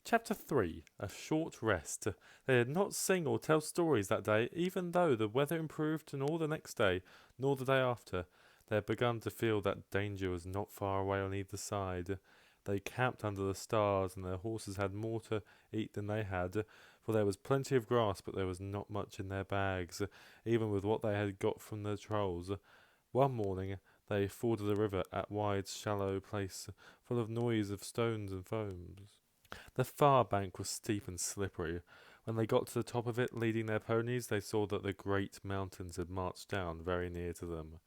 Chapter 3. A Short Rest. They did not sing or tell stories that day, even though the weather improved nor the next day, nor the day after. They had begun to feel that danger was not far away on either side. They camped under the stars, and their horses had more to eat than they had, for there was plenty of grass, but there was not much in their bags, even with what they had got from the trolls. One morning they forded the river at wide, shallow place, full of noise of stones and foams. The far bank was steep and slippery. When they got to the top of it, leading their ponies, they saw that the great mountains had marched down very near to them.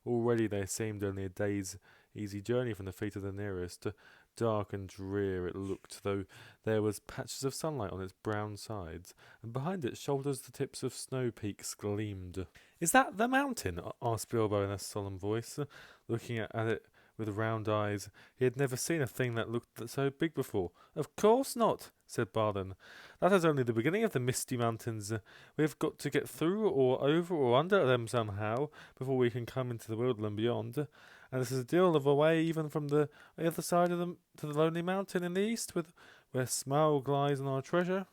Already they seemed only a day's easy journey from the feet of the nearest. Dark and drear it looked, though there was patches of sunlight on its brown sides, and behind its shoulders the tips of snow peaks gleamed. "Is that the mountain?" asked Bilbo in a solemn voice, looking at it with round eyes. He had never seen a thing that looked so big before. "Of course not," said Barden. "That is only the beginning of the misty mountains. We have got to get through or over or under them somehow before we can come into the woodland beyond. And this is a deal of a way even from the other side of to the lonely mountain in the east, where Smaug lies on our treasure."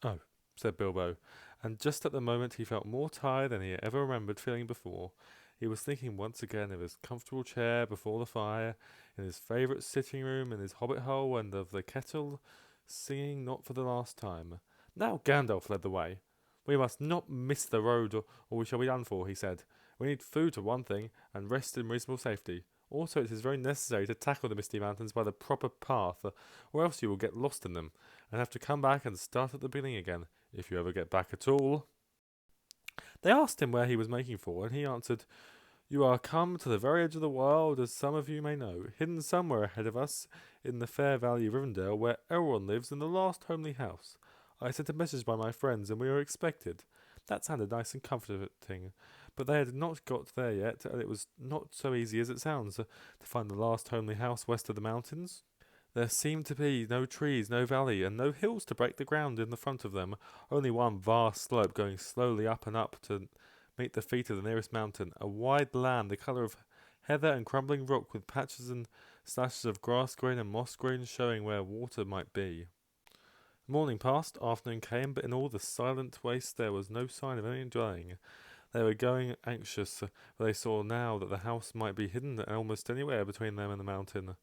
"Oh," said Bilbo, and just at the moment he felt more tired than he had ever remembered feeling before. He was thinking once again of his comfortable chair before the fire, in his favourite sitting room, in his hobbit hole, and of the kettle singing not for the last time. Now Gandalf led the way. "We must not miss the road, or we shall be done for," he said. "We need food for one thing, and rest in reasonable safety. Also, it is very necessary to tackle the Misty Mountains by the proper path, or else you will get lost in them, and have to come back and start at the beginning again, if you ever get back at all." They asked him where he was making for, and he answered, "You are come to the very edge of the world, as some of you may know, hidden somewhere ahead of us in the fair valley of Rivendell, where Elrond lives in the last homely house. I sent a message by my friends, and we are expected." That sounded nice and comforting, but they had not got there yet, and it was not so easy as it sounds to find the last homely house west of the mountains. There seemed to be no trees, no valley, and no hills to break the ground in the front of them, only one vast slope going slowly up and up to meet the feet of the nearest mountain, a wide land the colour of heather and crumbling rock, with patches and slashes of grass green and moss green showing where water might be. Morning passed, afternoon came, but in all the silent waste there was no sign of any dwelling. They were going anxious, for they saw now that the house might be hidden almost anywhere between them and the mountain.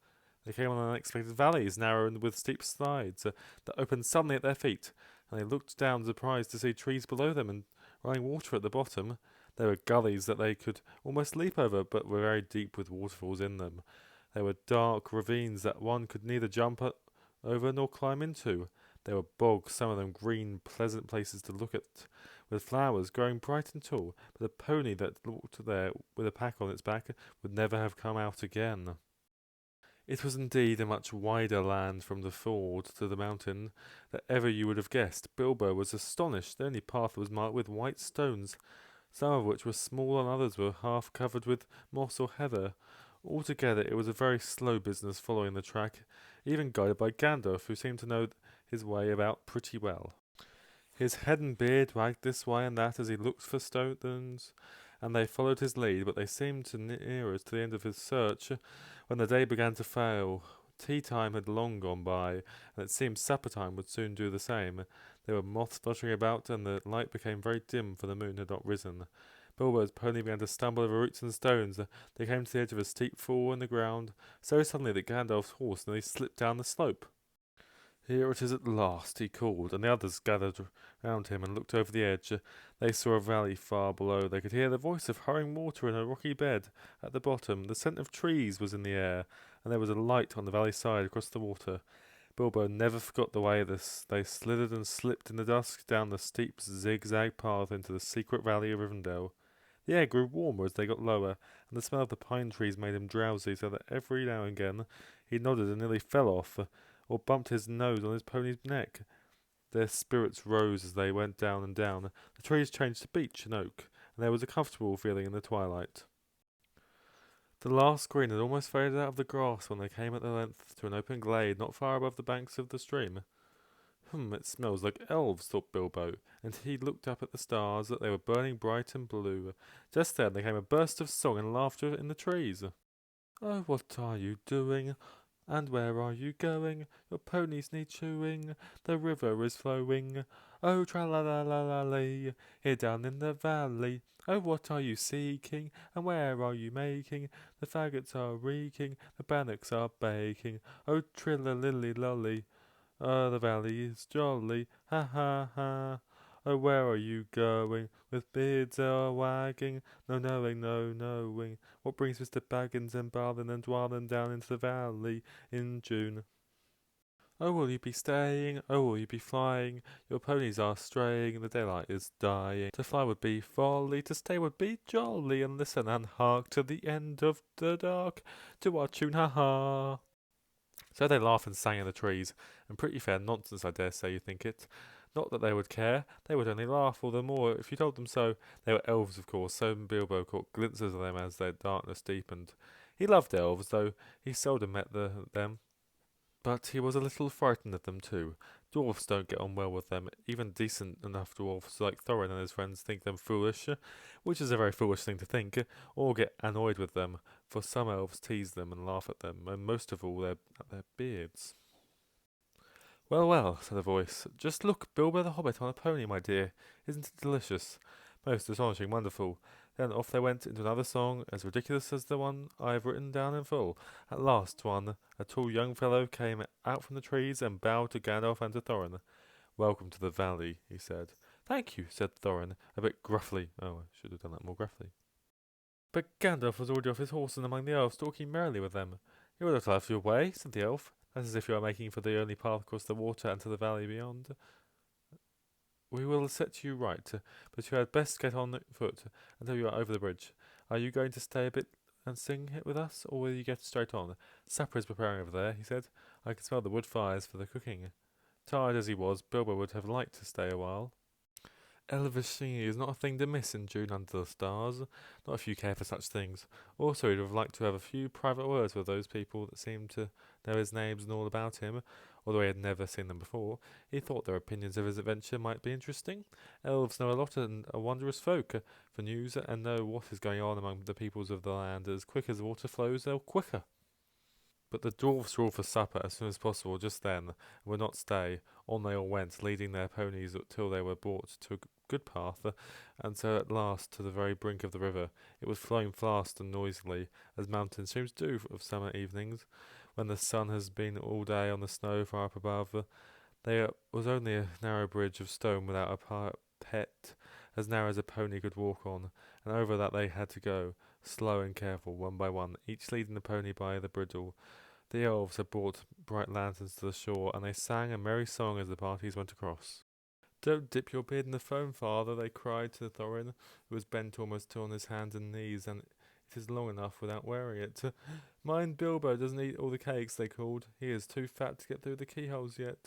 They came on unexpected valleys, narrow and with steep slides, that opened suddenly at their feet, and they looked down surprised to see trees below them and running water at the bottom. There were gullies that they could almost leap over, but were very deep with waterfalls in them. There were dark ravines that one could neither jump over nor climb into. There were bogs, some of them green, pleasant places to look at, with flowers growing bright and tall, but a pony that walked there with a pack on its back would never have come out again. It was indeed a much wider land from the ford to the mountain than ever you would have guessed. Bilbo was astonished. The only path was marked with white stones, some of which were small and others were half covered with moss or heather. Altogether it was a very slow business following the track, even guided by Gandalf, who seemed to know his way about pretty well. His head and beard wagged this way and that as he looked for stones, and they followed his lead, but they seemed to near to the end of his search when the day began to fail. Tea time had long gone by, and it seemed supper time would soon do the same. There were moths fluttering about, and the light became very dim, for the moon had not risen. Bilbo's pony began to stumble over roots and stones. They came to the edge of a steep fall in the ground, so suddenly that Gandalf's horse nearly slipped down the slope. "Here it is at last," he called, and the others gathered round him and looked over the edge. They saw a valley far below. They could hear the voice of hurrying water in a rocky bed at the bottom. The scent of trees was in the air, and there was a light on the valley side across the water. Bilbo never forgot the way they slithered and slipped in the dusk down the steep zigzag path into the secret valley of Rivendell. The air grew warmer as they got lower, and the smell of the pine trees made him drowsy, so that every now and again he nodded and nearly fell off, or bumped his nose on his pony's neck. Their spirits rose as they went down and down. The trees changed to beech and oak, and there was a comfortable feeling in the twilight. The last green had almost faded out of the grass when they came at their length to an open glade not far above the banks of the stream. It smells like elves," thought Bilbo, and he looked up at the stars, that they were burning bright and blue. Just then there came a burst of song and laughter in the trees. "Oh, what are you doing? And where are you going? Your ponies need chewing. The river is flowing. Oh, tra-la-la-la-la-lee, here down in the valley. Oh, what are you seeking? And where are you making? The faggots are reeking, the bannocks are baking. Oh, trilla-lilly-lolly, the valley is jolly. Ha ha ha. Oh, where are you going? With beards are wagging. No knowing, no knowing. What brings Mr. Baggins and Barlin and Dwarlin down into the valley in June? Oh, will you be staying? Oh, will you be flying? Your ponies are straying, the daylight is dying. To fly would be folly, to stay would be jolly, and listen and hark to the end of the dark, to our tune, ha ha. So they laughed and sang in the trees, and pretty fair nonsense, I dare say you think it. Not that they would care, they would only laugh all the more if you told them so. They were elves, of course, so Bilbo caught glimpses of them as their darkness deepened. He loved elves, though he seldom met them. But he was a little frightened of them too. Dwarfs don't get on well with them. Even decent enough dwarfs like Thorin and his friends think them foolish, which is a very foolish thing to think, or get annoyed with them, for some elves tease them and laugh at them, and most of all at their beards. Well, well, said a voice. Just look, Bilbo the Hobbit on a pony, my dear. Isn't it delicious? Most astonishing, wonderful. Then off they went into another song, as ridiculous as the one I have written down in full. At last a tall young fellow, came out from the trees and bowed to Gandalf and to Thorin. Welcome to the valley, he said. Thank you, said Thorin, a bit gruffly. Oh, I should have done that more gruffly. But Gandalf was already off his horse and among the elves, talking merrily with them. You would have left your way, said the elf. That's as if you are making for the only path across the water and to the valley beyond. We will set you right, but you had best get on foot until you are over the bridge. Are you going to stay a bit and sing it with us, or will you get straight on? Supper is preparing over there, he said. I can smell the wood fires for the cooking. Tired as he was, Bilbo would have liked to stay a while. Elvish singing is not a thing to miss in June under the stars, not if you care for such things. Also, he'd have liked to have a few private words with those people that seemed to know his names and all about him, although he had never seen them before. He thought their opinions of his adventure might be interesting. Elves know a lot and are wondrous folk for news, and know what is going on among the peoples of the land. As quick as the water flows, they'll quicker. But the dwarfs were all for supper as soon as possible just then, and would not stay. On they all went, leading their ponies till they were brought to a good path, and so at last to the very brink of the river. It was flowing fast and noisily, as mountain streams do of summer evenings, when the sun has been all day on the snow far up above. There was only a narrow bridge of stone without a parapet, as narrow as a pony could walk on, and over that they had to go, slow and careful, one by one, each leading the pony by the bridle. The elves had brought bright lanterns to the shore, and they sang a merry song as the parties went across. Don't dip your beard in the foam, father, they cried to Thorin, who was bent almost on his hands and knees, and it is long enough without wearing it. Mind Bilbo doesn't eat all the cakes, they called. He is too fat to get through the keyholes yet.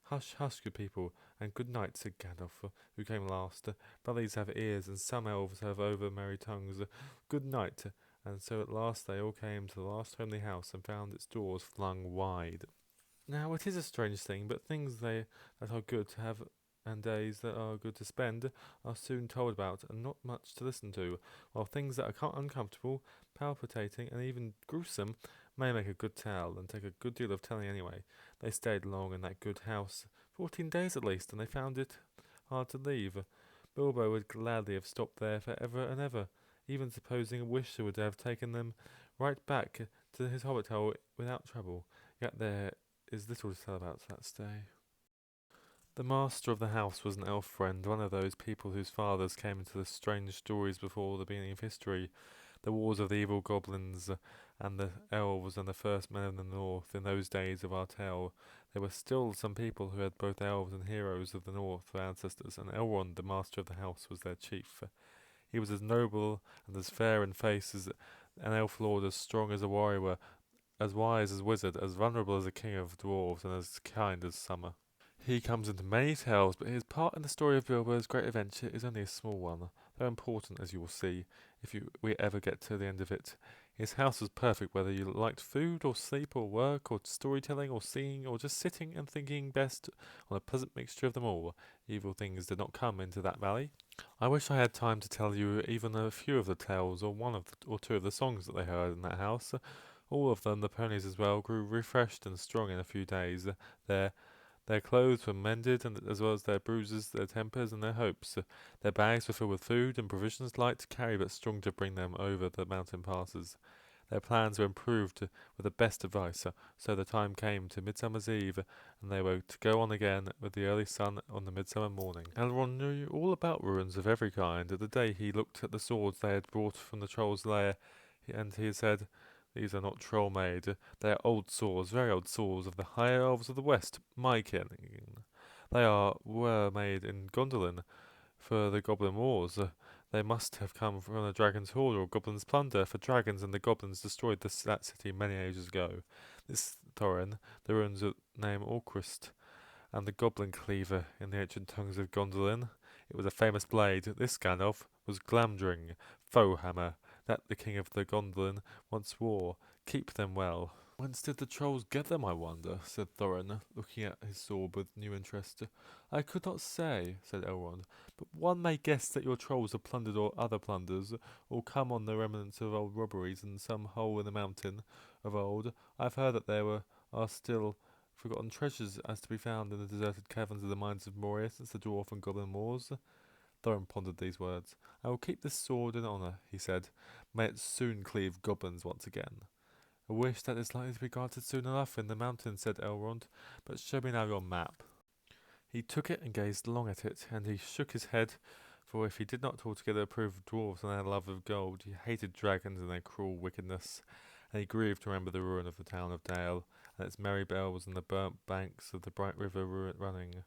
Hush, hush, good people, and good night, said Gandalf, who came last. Brothers have ears, and some elves have over merry tongues. Good night. And so at last they all came to the last homely house and found its doors flung wide. Now it is a strange thing, but things that are good to have and days that are good to spend are soon told about and not much to listen to, while things that are uncomfortable, palpitating, and even gruesome may make a good tale and take a good deal of telling anyway. They stayed long in that good house, 14 days at least, and they found it hard to leave. Bilbo would gladly have stopped there for ever and ever, even supposing a wish would have taken them right back to his hobbit hole without trouble. Yet there is little to tell about that stay. The master of the house was an elf friend, one of those people whose fathers came into the strange stories before the beginning of history, the wars of the evil goblins and the elves and the first men of the north. In those days of our tale, there were still some people who had both elves and heroes of the north for ancestors, and Elrond, the master of the house, was their chief. He was as noble and as fair in face as an elf lord, as strong as a warrior, as wise as a wizard, as vulnerable as a king of dwarves, and as kind as summer. He comes into many tales, but his part in the story of Bilbo's great adventure is only a small one, though important, as you will see, if we ever get to the end of it. His house was perfect, whether you liked food, or sleep, or work, or storytelling, or singing, or just sitting and thinking best on a pleasant mixture of them all. Evil things did not come into that valley. I wish I had time to tell you even a few of the tales, or one of or two of the songs that they heard in that house, All of them, the ponies as well, grew refreshed and strong in a few days. Their their clothes were mended, and as well as their bruises, their tempers, and their hopes. Their bags were filled with food and provisions light to carry, but strong to bring them over the mountain passes. Their plans were improved with the best advice, so the time came to Midsummer's Eve, and they were to go on again with the early sun on the midsummer morning. Elrond knew all about ruins of every kind. The day he looked at the swords they had brought from the troll's lair, and he had said, "These are not troll-made. They are old swords, very old swords of the high elves of the west, my kin. Were made in Gondolin for the Goblin Wars. They must have come from a dragon's hoard or goblin's plunder, for dragons and the goblins destroyed that city many ages ago. This Thorin, the ruins name Orcrist, and the goblin cleaver in the ancient tongues of Gondolin. It was a famous blade. This Gandalf was Glamdring, Foehammer, that the king of the Gondolin once wore. Keep them well." "Whence did the trolls get them, I wonder?" said Thorin, looking at his sword with new interest. "I could not say," said Elrond, "but one may guess that your trolls have plundered or other plunders, or come on the remnants of old robberies in some hole in the mountain of old. I've heard that are still forgotten treasures as to be found in the deserted caverns of the mines of Moria since the dwarf and goblin wars." Thorin pondered these words. "I will keep this sword in honour," he said. "May it soon cleave goblins once again." "A wish that is likely to be granted soon enough in the mountains," said Elrond. "But show me now your map." He took it and gazed long at it, and he shook his head, for if he did not altogether approve of dwarves and their love of gold, he hated dragons and their cruel wickedness, and he grieved to remember the ruin of the town of Dale, and its merry bells and the burnt banks of the bright river running.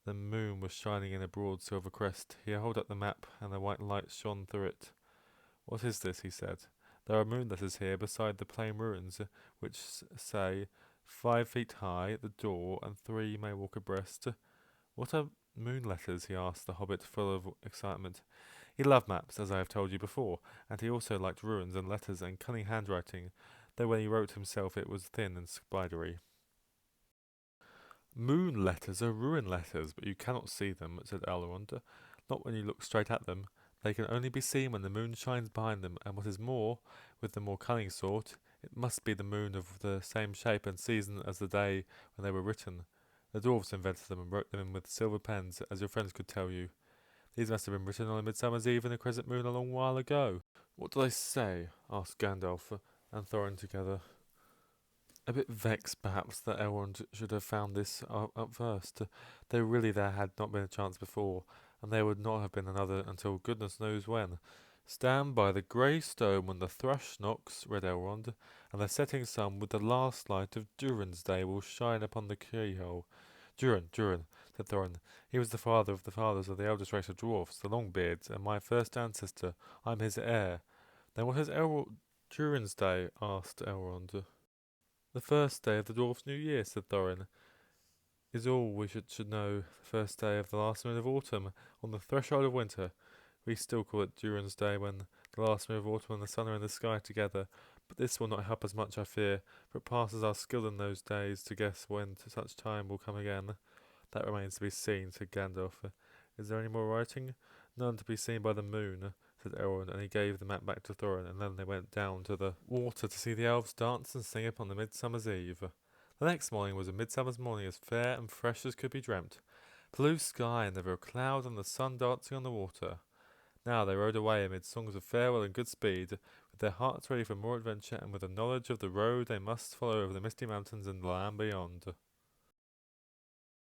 The moon was shining in a broad silver crest. He held up the map, and the white light shone through it. "What is this?" he said. "There are moon letters here beside the plain ruins, which say 5 feet high at the door, and 3 may walk abreast." "What are moon letters?" he asked the hobbit, full of excitement. He loved maps, as I have told you before, and he also liked ruins and letters and cunning handwriting, though when he wrote himself it was thin and spidery. "Moon letters are ruin letters, but you cannot see them," said Elrond. "Not when you look straight at them. They can only be seen when the moon shines behind them, and what is more, with the more cunning sort, it must be the moon of the same shape and season as the day when they were written. The dwarfs invented them and wrote them in with silver pens, as your friends could tell you. These must have been written on a midsummer's eve in a crescent moon a long while ago." "What do they say?" asked Gandalf and Thorin together. A bit vexed, perhaps, that Elrond should have found this up first, though really there had not been a chance before, and there would not have been another until goodness knows when. "Stand by the grey stone when the thrush knocks," read Elrond, "and the setting sun with the last light of Durin's day will shine upon the keyhole." Durin, said Thorin. "He was the father of the fathers of the eldest race of dwarfs, the Longbeards, and my first ancestor. I'm his heir." "Then what is Durin's day?" asked Elrond. "The first day of the dwarf's new year," said Thorin, "is all we should know. The first day of the last moon of autumn, on the threshold of winter. We still call it Durin's Day when the last moon of autumn and the sun are in the sky together. But this will not help us much, I fear, for it passes our skill in those days to guess when such time will come again." "That remains to be seen," said Gandalf. "Is there any more writing?" "None to be seen by the moon," said Elrond, and he gave the map back to Thorin, and then they went down to the water to see the elves dance and sing upon the midsummer's eve. The next morning was a midsummer's morning, as fair and fresh as could be dreamt. Blue sky, and never a cloud, and the sun dancing on the water. Now they rode away amid songs of farewell and good speed, with their hearts ready for more adventure, and with a knowledge of the road they must follow over the misty mountains and the land beyond.